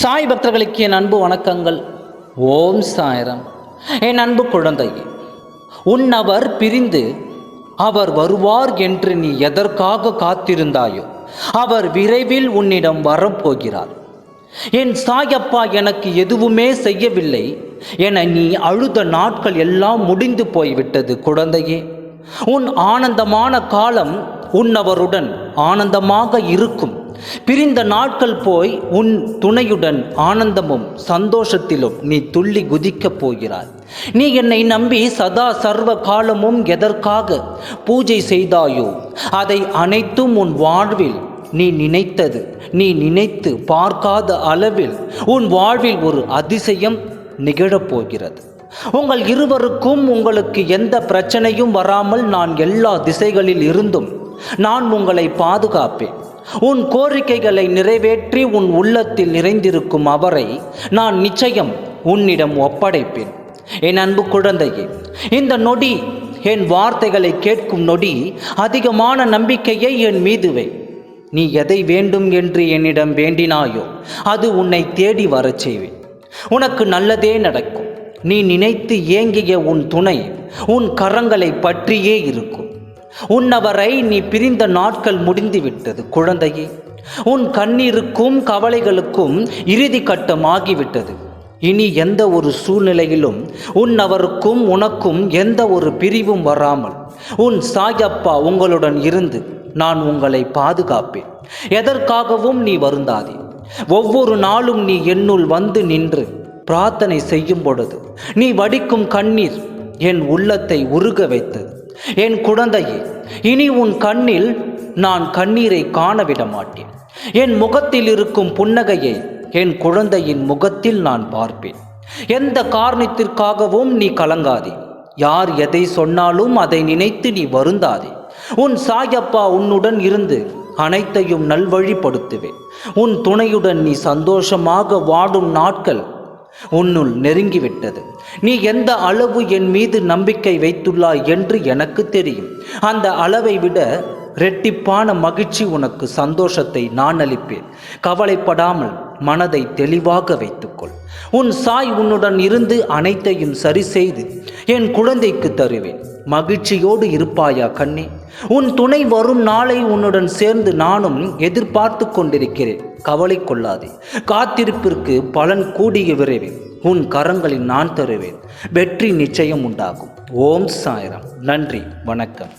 சாய் பக்தர்களுக்கு என் அன்பு வணக்கங்கள். ஓம் சாய்ராம். என் அன்பு குழந்தையே, உன்னவர் பிரிந்து அவர் வருவார் என்று நீ எதற்காக காத்திருந்தாயோ அவர் விரைவில் உன்னிடம் வரப்போகிறார். என் சாயப்பா எனக்கு எதுவுமே செய்யவில்லை என நீ அழுத நாட்கள் எல்லாம் முடிந்து போய்விட்டது குழந்தையே. உன் ஆனந்தமான காலம் உன்னவருடன் ஆனந்தமாக இருக்கும். பிரிந்த நாட்கள் போய் உன் துணையுடன் ஆனந்தமும் சந்தோஷத்திலும் நீ துள்ளி குதிக்கப் போகிறாய். நீ என்னை நம்பி சதா சர்வ காலமும் எதற்காக பூஜை செய்தாயோ அதை அனைத்தும் உன் வாழ்வில் நீ நினைத்தது, நீ நினைத்து பார்க்காத அளவில் உன் வாழ்வில் ஒரு அதிசயம் நிகழப்போகிறது. உங்கள் இருவருக்கும் உங்களுக்கு எந்த பிரச்சனையும் வராமல் நான் எல்லா திசைகளில் இருந்தும் நான் உங்களை பாதுகாப்பேன். உன் கோரிக்கைகளை நிறைவேற்றி உன் உள்ளத்தில் நிறைந்திருக்கும் அவரை நான் நிச்சயம் உன்னிடம் ஒப்படைப்பேன். என் அன்பு குழந்தையே, இந்த நொடி, என் வார்த்தைகளை கேட்கும் நொடி அதிகமான நம்பிக்கையை என் மீது வை. நீ எதை வேண்டும் என்று என்னிடம் வேண்டினாயோ அது உன்னை தேடி வரச் செய்வேன். உனக்கு நல்லதே நடக்கும். நீ நினைத்து ஏங்கிய உன் துணை உன் கரங்களை பற்றியே இருக்கும். உன்னவரை நீ பிரிந்த நாட்கள் முடிந்துவிட்டது குழந்தையே. உன் கண்ணீருக்கும் கவலைகளுக்கும் இறுதி கட்டமாகிவிட்டது. இனி எந்த ஒரு சூழ்நிலையிலும் உன்னவருக்கும் உனக்கும் எந்த ஒரு பிரிவும் வராமல் உன் சாயப்பா உங்களுடன் இருந்து நான் உங்களை பாதுகாப்பேன். எதற்காகவும் நீ வருந்தாதே. ஒவ்வொரு நாளும் நீ என்னுள் வந்து நின்று பிரார்த்தனை செய்யும் பொழுது நீ வடிக்கும் கண்ணீர் என் உள்ளத்தை உருக வைத்தது. என் குழந்தையே, இனி உன் கண்ணில் நான் கண்ணீரை காணவிட மாட்டேன். என் முகத்தில் இருக்கும் புன்னகையை என் குழந்தையின் முகத்தில் நான் பார்ப்பேன். எந்த காரணத்திற்காகவும் நீ கலங்காதே. யார் எதை சொன்னாலும் அதை நினைத்து நீ வருந்தாதே. உன் சாயப்பா உன்னுடன் இருந்து அனைத்தையும் நல்வழிப்படுத்துவேன். உன் துணையுடன் நீ சந்தோஷமாக வாடும் நாட்கள் உன்னுள் நெருங்கிவிட்டது. நீ எந்த அளவு என் மீது நம்பிக்கை வைத்துள்ளாய் என்று எனக்கு தெரியும். அந்த அளவை விட இரட்டிப்பான மகிழ்ச்சி உனக்கு சந்தோஷத்தை நான் அளிப்பேன். கவலைப்படாமல் மனதை தெளிவாக வைத்துக்கொள். உன் சாய் உன்னுடன் இருந்து அனைத்தையும் சரி செய்து என் குழந்தைக்கு தருவேன். மகிழ்ச்சியோடு இருப்பாயா கண்ணே? உன் துணை வரும் நாளை உன்னுடன் சேர்ந்து நானும் எதிர்பார்த்து கொண்டிருக்கிறேன். கவலை கொள்ளாதே. காத்திருப்பிற்கு பலன் கூடிய விரைவில் உன் கரங்களில் நான் தருவேன். வெற்றி நிச்சயம் உண்டாகும். ஓம் சாய்ராம். நன்றி, வணக்கம்.